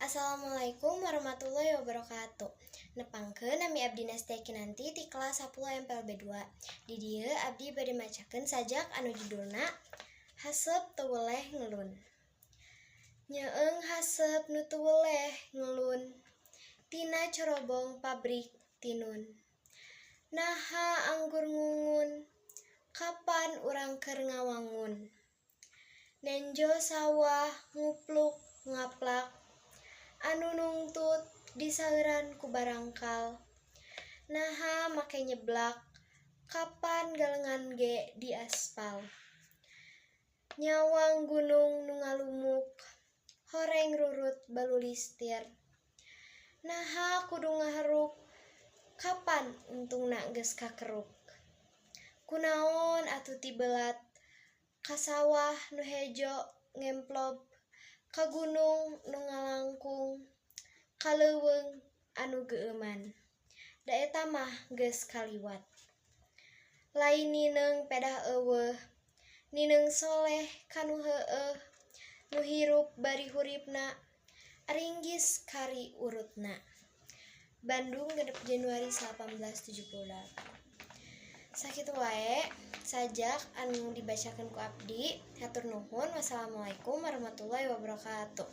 Assalamualaikum warahmatullahi wabarakatuh. Nepangkeun nami abdi Nasti Kinanti ti kelas 10 MPLB 2. Di dieu abdi bade macakeun sajak anu judulna Haseup Teu Weleh Ngelun. Nyeung haseup nu teu weleh ngelun tina corobong pabrik tinun. Naha anggur ngungun, kapan urang keur ngawangun. Nenjo sawah ngupluk ngaplak, anu nungtut disauran ku barangkal. Naha make nyeblak, kapan galengan ge di aspal. Nyawang gunung nu ngalumuk, horeng rurut balulistir. Naha kudu ngaharuk, kapan untungna geus kakeruk. Kunaon atuh ti belat, ka sawah nu hejo ngemplob, ka gunung nu ngalangkung, ka leuweung anu geueuman. Da eta mah geus kaliwat. Lain nineung pedah eueuh, nineung soleh kanu heueuh, nu hirup bari huripna, ringgis kari urutna. Bandung, 6 Januari 1878. Sakitu wae sajak anu dibacakeun ku abdi. Hatur nuhun. Wassalamualaikum warahmatullahi wabarakatuh.